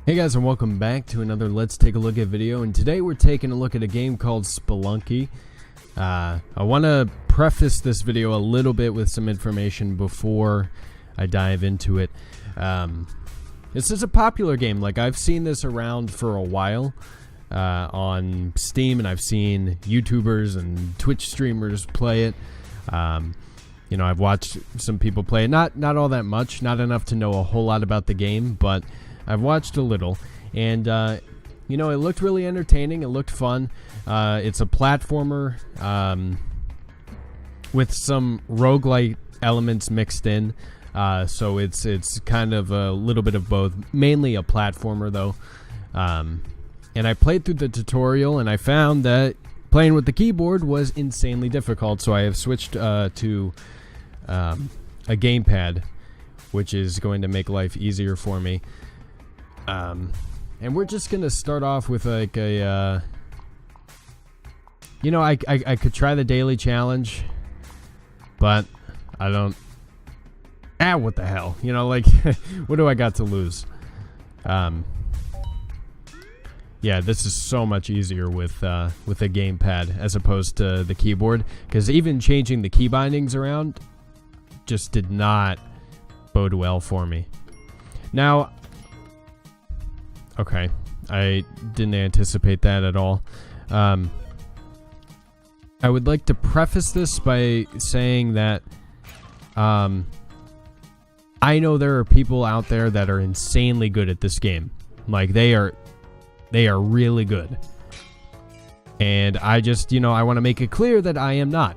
Hey guys, and welcome back to another Let's Take a Look at video, and today we're taking a look at a game called Spelunky. I want to preface this video a little bit with some information before I dive into it. This is a popular game. Like, I've seen this around for a while on Steam, and I've seen YouTubers and Twitch streamers play it. You know, I've watched some people play it. Not all that much, not enough to know a whole lot about the game, but I've watched a little, and you know, it looked really entertaining. It looked fun. It's a platformer with some roguelike elements mixed in, so it's kind of a little bit of both. Mainly a platformer, though. And I played through the tutorial, and I found that playing with the keyboard was insanely difficult. So I have switched to a gamepad, which is going to make life easier for me. And we're just gonna start off with like a, you know, I could try the daily challenge, but I don't. What the hell? You know, like, what do I got to lose? Yeah, this is so much easier with a gamepad as opposed to the keyboard, because even changing the key bindings around just did not bode well for me. Now, okay, I didn't anticipate that at all. I would like to preface this by saying that I know there are people out there that are insanely good at this game. Like, they are really good. And I just, you know, I want to make it clear that I am not.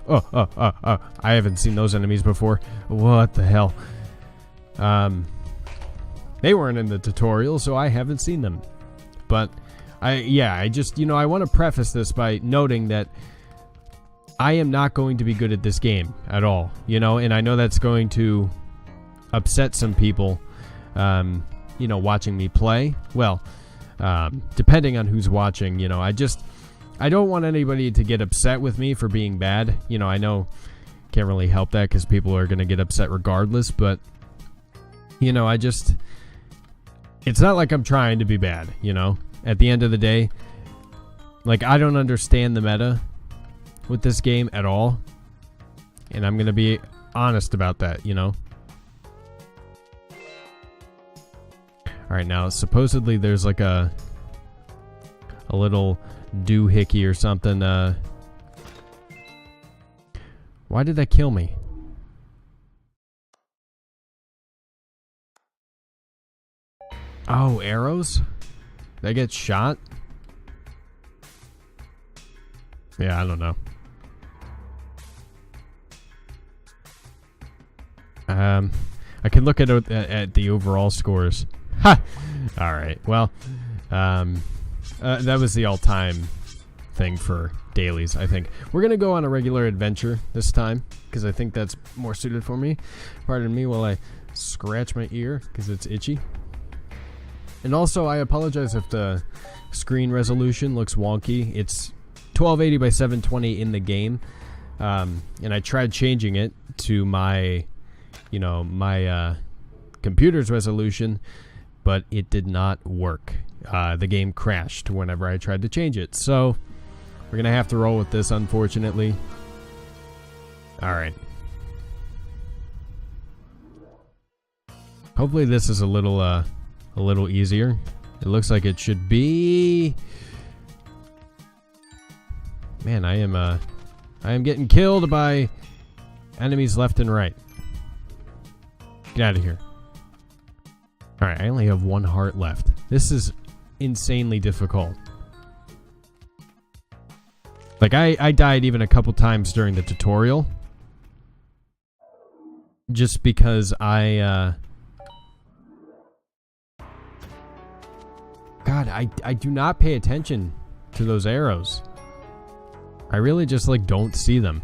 I haven't seen those enemies before. What the hell? They weren't in the tutorial, so I haven't seen them. But I just, you know, I want to preface this by noting that I am not going to be good at this game at all, you know, and I know that's going to upset some people, you know, watching me play. Well, depending on who's watching, you know, I don't want anybody to get upset with me for being bad. You know, I know can't really help that because people are going to get upset regardless, but, you know, it's not like I'm trying to be bad, you know? At the end of the day, like, I don't understand the meta with this game at all. And I'm going to be honest about that, you know? Alright, now, supposedly there's like a little doohickey or something. Why did that kill me? Oh, arrows? They get shot? Yeah, I don't know. I can look at the overall scores. Ha! Alright, well, that was the all-time thing for dailies, I think. We're gonna go on a regular adventure this time, because I think that's more suited for me. Pardon me while I scratch my ear, because it's itchy. And also, I apologize if the screen resolution looks wonky. It's 1280 by 720 in the game, and I tried changing it to my, you know, my computer's resolution, but it did not work. The game crashed whenever I tried to change it, so we're gonna have to roll with this, unfortunately. All right. Hopefully, this is a little easier. It looks like it should be. Man, I am getting killed by enemies left and right. Get out of here. Alright, I only have one heart left. This is insanely difficult. Like, I died even a couple times during the tutorial. Just because God, I do not pay attention to those arrows. I really just, like, don't see them.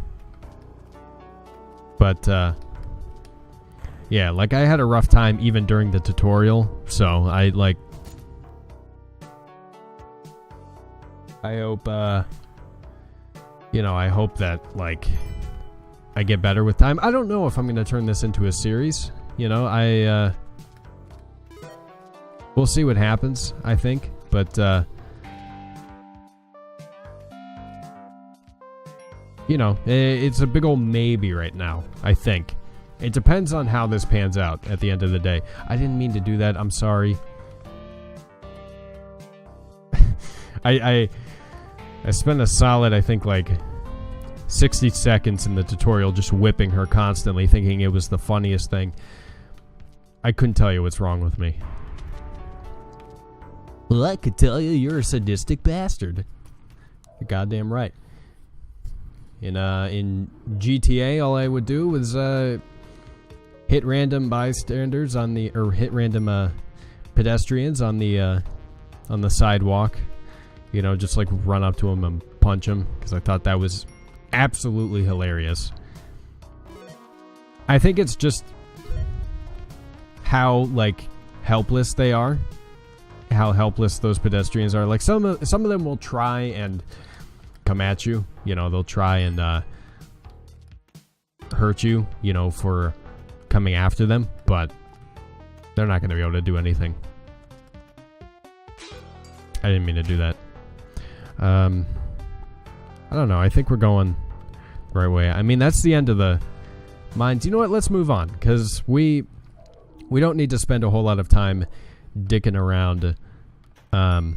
But, yeah, like, I had a rough time even during the tutorial, so I hope, you know, I hope that, like, I get better with time. I don't know if I'm going to turn this into a series, you know, We'll see what happens, I think. But, you know, it's a big old maybe right now, I think. It depends on how this pans out at the end of the day. I didn't mean to do that. I'm sorry. I spent a solid, I think, like 60 seconds in the tutorial just whipping her constantly, thinking it was the funniest thing. I couldn't tell you what's wrong with me. Well, I could tell you you're a sadistic bastard. You're goddamn right. In GTA, all I would do was hit random bystanders on the, or hit random pedestrians on the sidewalk. You know, just like run up to them and punch them, because I thought that was absolutely hilarious. I think it's just how, like, helpless they are. How helpless those pedestrians are. Like, some of them will try and come at you. You know, they'll try and hurt you, you know, for coming after them, but they're not going to be able to do anything. I didn't mean to do that. I don't know. I think we're going the right way. I mean, that's the end of the mines. You know what? Let's move on, because we don't need to spend a whole lot of time dicking around. And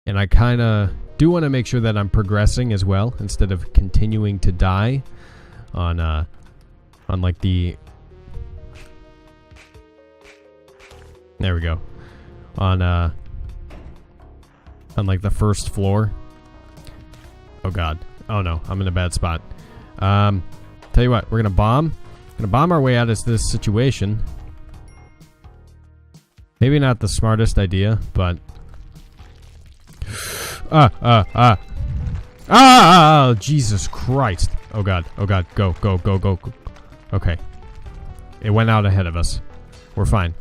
I kind of do want to make sure that I'm progressing as well, instead of continuing to die on like the... There we go. On like the first floor. Oh god. Oh no, I'm in a bad spot. Tell you what, we're gonna bomb our way out of this situation. Maybe not the smartest idea, but Jesus Christ. Oh god, go. Okay. It went out ahead of us. We're fine.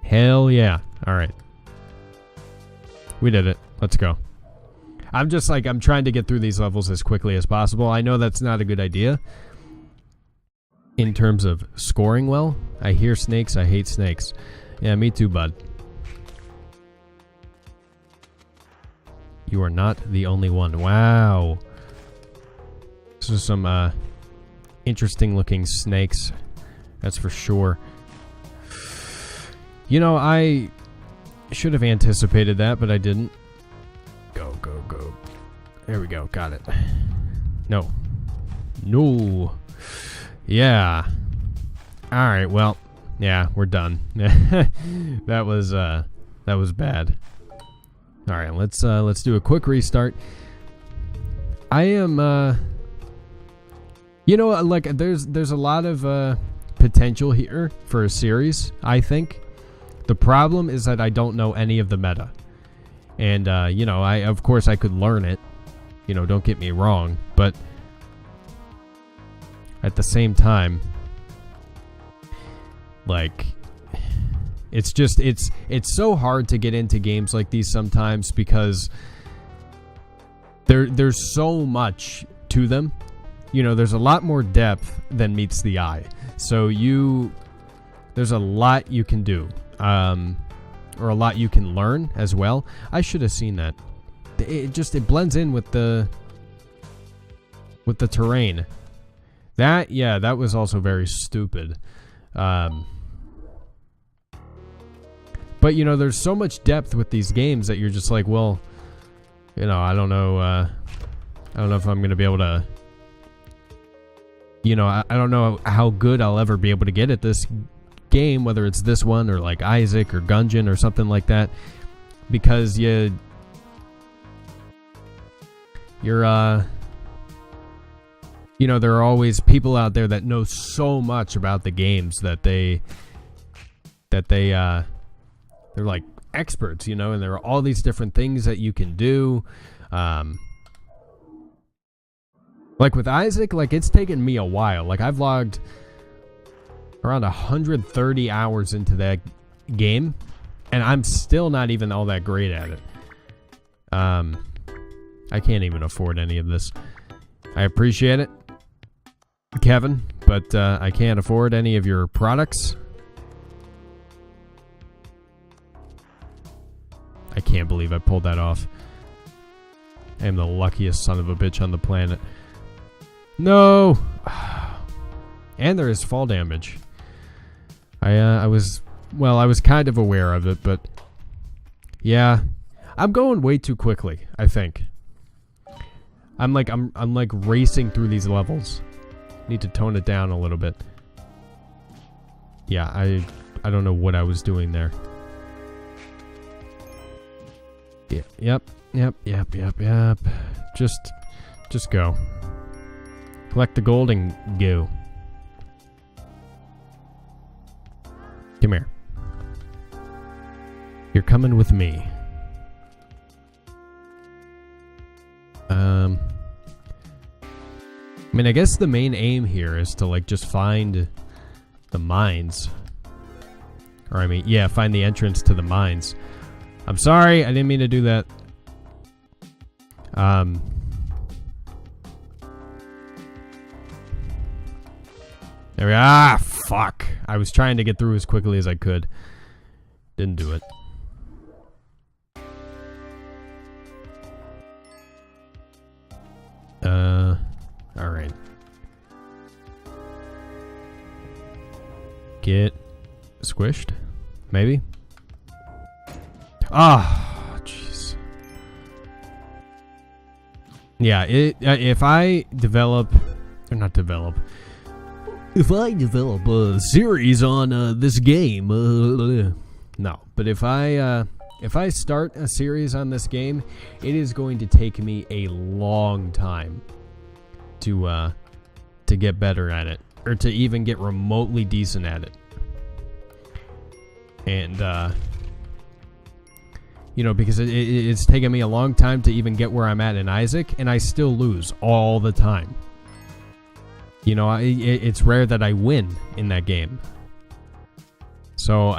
Hell yeah. Alright. We did it. Let's go. I'm just like, I'm trying to get through these levels as quickly as possible. I know that's not a good idea in terms of scoring well. I hear snakes. I hate snakes. Yeah, me too, bud. You are not the only one. Wow. This is some interesting looking snakes. That's for sure. You know, I should have anticipated that, but I didn't. Go. There we go. Got it. No. Yeah. Alright, well. Yeah, we're done. That was bad. Alright, let's do a quick restart. I am, you know, like, there's a lot of, potential here for a series, I think. The problem is that I don't know any of the meta. And, you know, of course I could learn it. You know, don't get me wrong. But at the same time, like, it's just, it's so hard to get into games like these sometimes, because there's so much to them. You know, there's a lot more depth than meets the eye. So there's a lot you can do. Or a lot you can learn as well. I should have seen that. It blends in with the terrain. That was also very stupid. But you know, there's so much depth with these games that you're just like, well, you know, I don't know if I'm gonna be able to, you know, I don't know how good I'll ever be able to get at this game, whether it's this one or like Isaac or Gungeon or something like that, because you're you know, there are always people out there that know so much about the games that they're like experts, you know, and there are all these different things that you can do. Like with Isaac, like, it's taken me a while. Like, I've logged around 130 hours into that game, and I'm still not even all that great at it. I can't even afford any of this. I appreciate it, Kevin, but but I can't afford any of your products. I can't believe I pulled that off. I am the luckiest son of a bitch on the planet. No! And there is fall damage. I was kind of aware of it, but yeah, I'm going way too quickly, I think. I'm like racing through these levels. Need to tone it down a little bit. Yeah, I don't know what I was doing there. Yeah, yep. Just go. Collect the gold and go. Come here. You're coming with me. I mean, I guess the main aim here is to, like, just find the mines. Or, I mean, yeah, find the entrance to the mines. I'm sorry, I didn't mean to do that. There we go. Ah, fuck. I was trying to get through as quickly as I could. Didn't do it. Alright. Get squished? Maybe? Ah, jeez. Yeah, if I develop... Or not develop... If I develop a series on this game... no, but if I start a series on this game, it is going to take me a long time to get better at it, or to even get remotely decent at it. And you know, because it's taken me a long time to even get where I'm at in Isaac, and I still lose all the time. You know, it's rare that I win in that game. So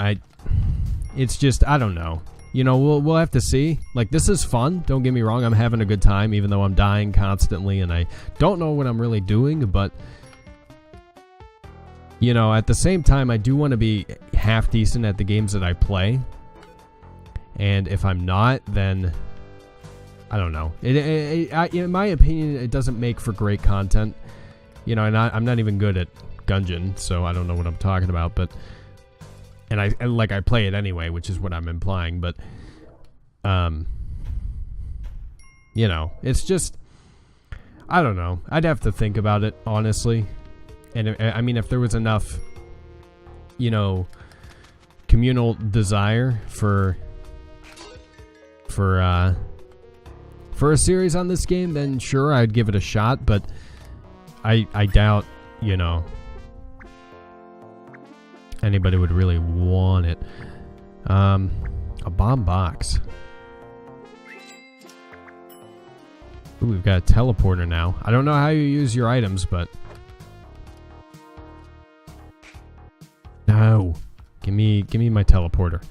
it's just, I don't know. You know, we'll have to see. Like, this is fun. Don't get me wrong. I'm having a good time, even though I'm dying constantly, and I don't know what I'm really doing. But, you know, at the same time, I do want to be half decent at the games that I play. And if I'm not, then I don't know. In my opinion, it doesn't make for great content. You know, and I'm not even good at Gungeon, so I don't know what I'm talking about. But and I play it anyway, which is what I'm implying. But you know, it's just, I don't know. I'd have to think about it, honestly. And I mean, if there was enough, you know, communal desire for a series on this game, then sure, I'd give it a shot. But I doubt, you know, anybody would really want it. A bomb box. Ooh, we've got a teleporter now. I don't know how you use your items, but no, give me my teleporter.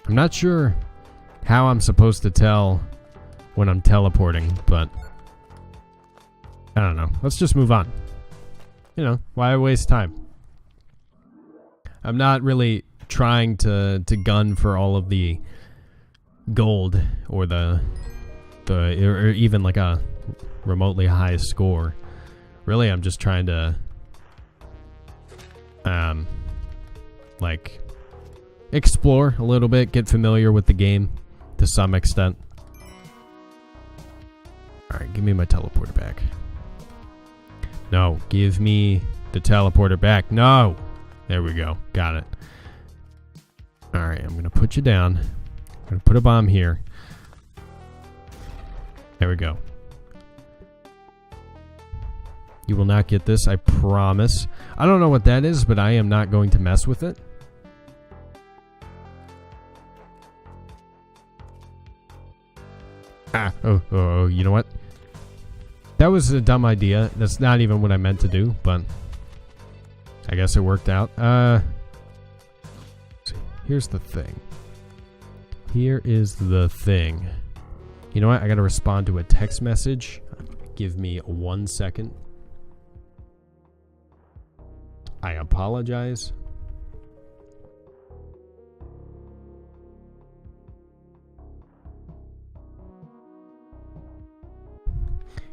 I'm not sure how I'm supposed to tell when I'm teleporting, but I don't know. Let's just move on. You know, why waste time? I'm not really trying to gun for all of the gold or or even like a remotely high score. Really, I'm just trying to like explore a little bit, get familiar with the game to some extent. Alright, give me my teleporter back. No, give me the teleporter back. No! There we go. Got it. Alright, I'm going to put you down. I'm going to put a bomb here. There we go. You will not get this, I promise. I don't know what that is, but I am not going to mess with it. Oh, you know what? That was a dumb idea. That's not even what I meant to do, but I guess it worked out. See, here's the thing. here is the thing. You know what? I gotta respond to a text message. Give me 1 second. I apologize.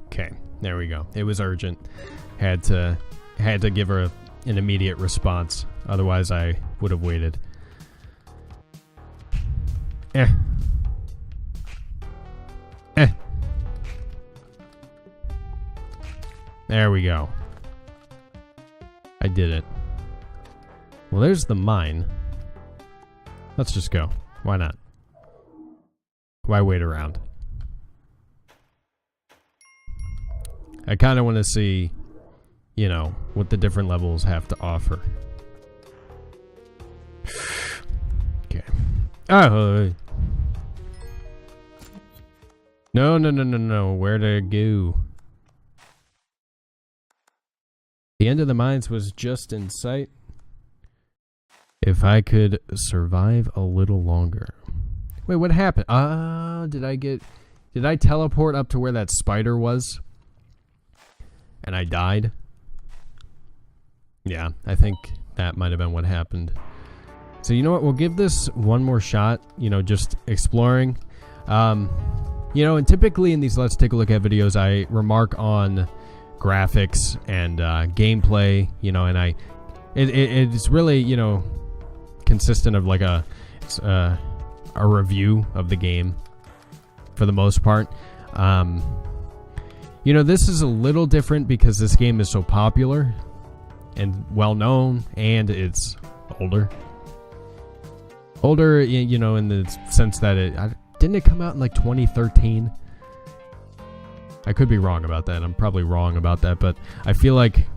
Okay, there we go. It was urgent. Had to give her an immediate response. Otherwise, I would have waited. There we go. I did it. Well, there's the mine. Let's just go. Why not? Why wait around? I kind of want to see, you know, what the different levels have to offer. Okay. Oh. No. Where to go? The end of the mines was just in sight. If I could survive a little longer. Wait, what happened? Did I teleport up to where that spider was? And I died? Yeah, I think that might have been what happened. So you know what? We'll give this one more shot, you know, just exploring. You know, and typically in these Let's Take a Look at videos, I remark on graphics and gameplay, you know, and it's really, you know, consistent of like a review of the game for the most part. You know, this is a little different because this game is so popular and well known, and it's older, you know, in the sense that didn't it come out in like 2013? I could be wrong about that. I'm probably wrong about that, but I feel like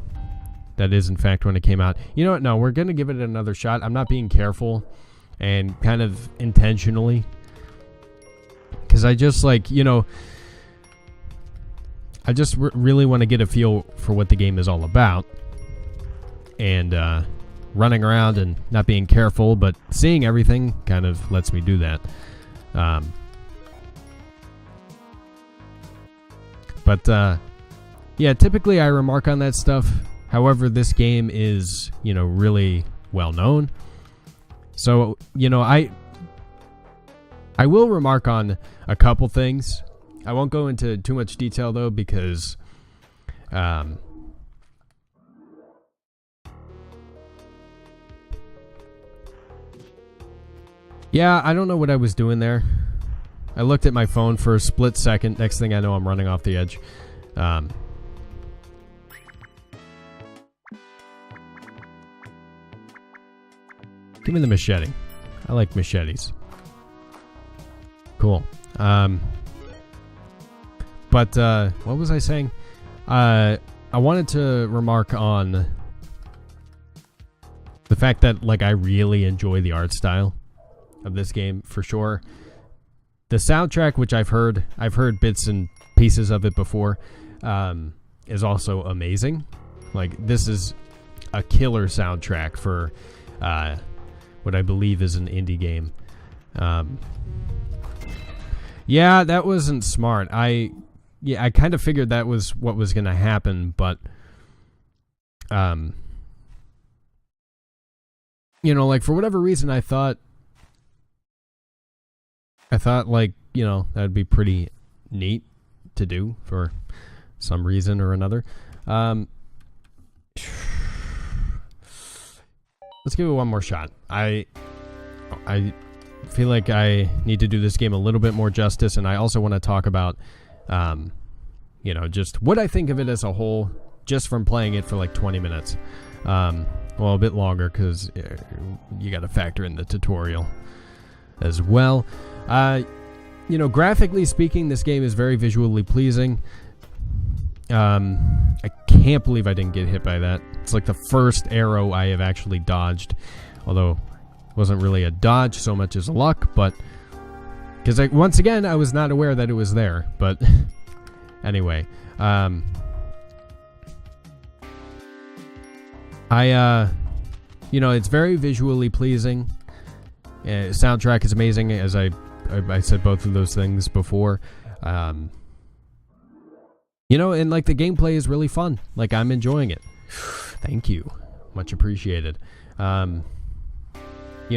that is in fact when it came out. You know what? No, we're gonna give it another shot. I'm not being careful and kind of intentionally, because I just like, you know, I just really want to get a feel for what the game is all about, and running around and not being careful but seeing everything kind of lets me do that. Yeah, typically I remark on that stuff. However, this game is, you know, really well known. So, you know, I will remark on a couple things. I won't go into too much detail though, because yeah, I don't know what I was doing there. I looked at my phone for a split second. Next thing I know, I'm running off the edge. Give me the machete. I like machetes. Cool. But what was I saying? I wanted to remark on the fact that, like, I really enjoy the art style of this game for sure. The soundtrack, which I've heard bits and pieces of it before, is also amazing. Like, this is a killer soundtrack for what I believe is an indie game. Yeah, that wasn't smart. I kind of figured that was what was going to happen, but you know, like, for whatever reason, I thought like, you know, that'd be pretty neat to do for some reason or another. Let's give it one more shot. I feel like I need to do this game a little bit more justice, and I also want to talk about, you know, just what I think of it as a whole, just from playing it for like 20 minutes. Well, a bit longer, because you got to factor in the tutorial as well. You know, graphically speaking, this game is very visually pleasing. I can't believe I didn't get hit by that. It's like the first arrow I have actually dodged, although it wasn't really a dodge so much as a luck, but because once again I was not aware that it was there. But anyway, you know, it's very visually pleasing. Soundtrack is amazing, as I said both of those things before. You know, and like the gameplay is really fun. Like, I'm enjoying it. Thank you. Much appreciated. You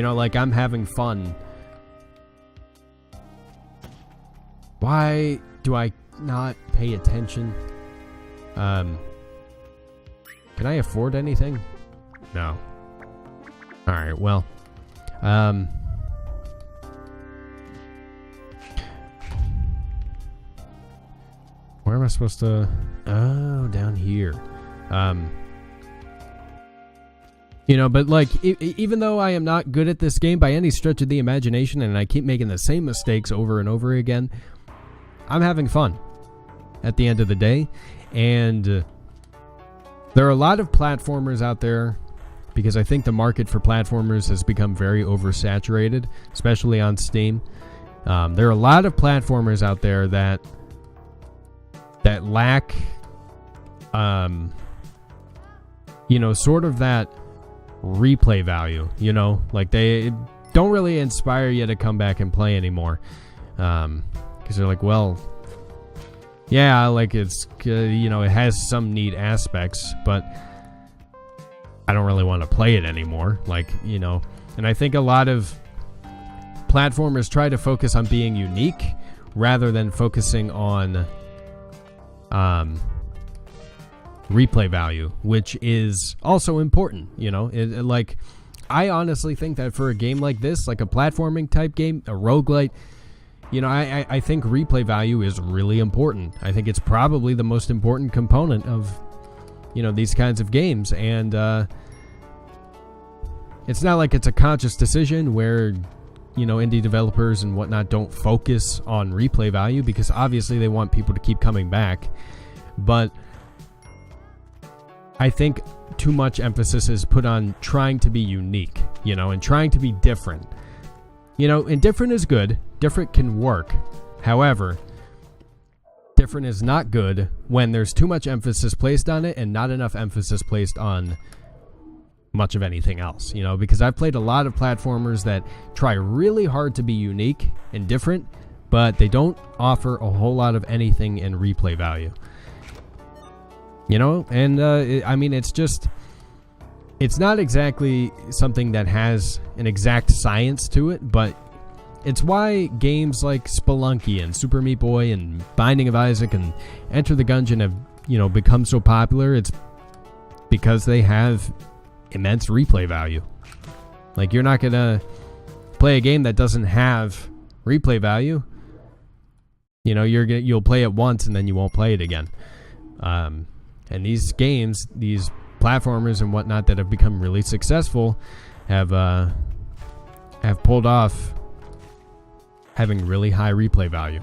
know, like, I'm having fun. Why do I not pay attention? Can I afford anything? No. Alright, well. Where am I supposed to... Oh, down here. You know, but like, even though I am not good at this game by any stretch of the imagination, and I keep making the same mistakes over and over again, I'm having fun at the end of the day. And there are a lot of platformers out there, because I think the market for platformers has become very oversaturated, especially on Steam. There are a lot of platformers out there that lack, you know, sort of that replay value, you know, like they don't really inspire you to come back and play anymore. Because they're like, well, yeah, like it's, you know, it has some neat aspects, but I don't really want to play it anymore. Like, you know, and I think a lot of platformers try to focus on being unique rather than focusing on replay value, which is also important, you know. Like, I honestly think that for a game like this, like a platforming type game, a roguelite, you know, I think replay value is really important. I think it's probably the most important component of, you know, these kinds of games. And it's not like it's a conscious decision where, you know, indie developers and whatnot don't focus on replay value, because obviously they want people to keep coming back. But I think too much emphasis is put on trying to be unique, you know, and trying to be different. You know, and different is good. Different can work. However, different is not good when there's too much emphasis placed on it and not enough emphasis placed on much of anything else, you know, because I've played a lot of platformers that try really hard to be unique and different, but they don't offer a whole lot of anything in replay value. You know, and I mean, it's just, it's not exactly something that has an exact science to it, but it's why games like Spelunky and Super Meat Boy and Binding of Isaac and Enter the Gungeon have, you know, become so popular. It's because they have immense replay value. Like, you're not gonna play a game that doesn't have replay value. You know, you'll play it once and then you won't play it again. And these games, these platformers and whatnot that have become really successful, have pulled off having really high replay value.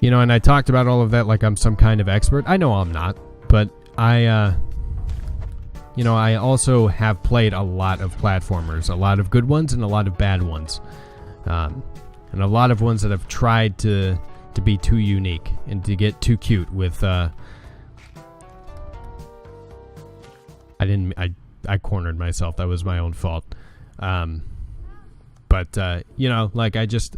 You know, and I talked about all of that like I'm some kind of expert. I know I'm not, but you know, I also have played a lot of platformers, a lot of good ones and a lot of bad ones, and a lot of ones that have tried to be too unique and to get too cute with I cornered myself. That was my own fault. But you know, like, it's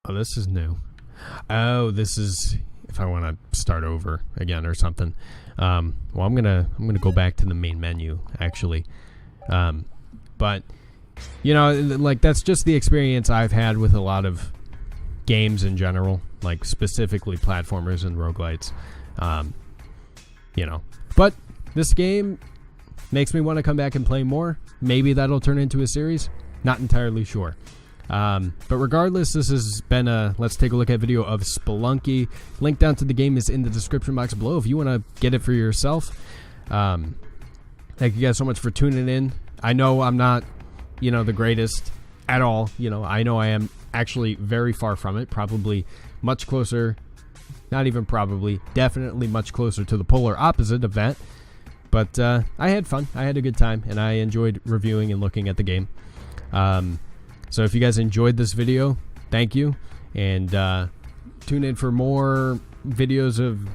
oh, this is new. Oh, this is if I want to start over again or something. Well, I'm gonna go back to the main menu actually. But you know, like, that's just the experience I've had with a lot of games in general, like specifically platformers and roguelites. You know, but this game makes me want to come back and play more. Maybe that'll turn into a series. Not entirely sure. But regardless, this has been a let's take a look at video of Spelunky. Link down to the game is in the description box below if you want to get it for yourself. Thank you guys so much for tuning in. I know I'm not, you know, the greatest at all. You know I am actually very far from it. Probably much closer, not even probably, definitely much closer to the polar opposite of that. But I had fun. I had a good time, and I enjoyed reviewing and looking at the game. So if you guys enjoyed this video, thank you. And tune in for more videos of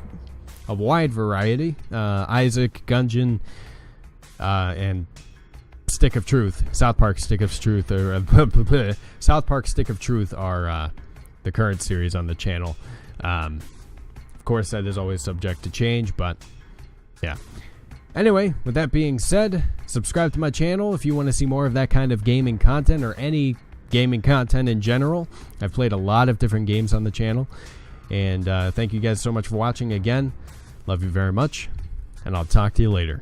a wide variety. Isaac, Gungeon, and Stick of Truth, South Park Stick of Truth, or South Park Stick of Truth are the current series on the channel. Of course, that is always subject to change, but yeah. Anyway, with that being said, subscribe to my channel if you want to see more of that kind of gaming content or any gaming content in general. I've played a lot of different games on the channel, and thank you guys so much for watching again. Love you very much, and I'll talk to you later.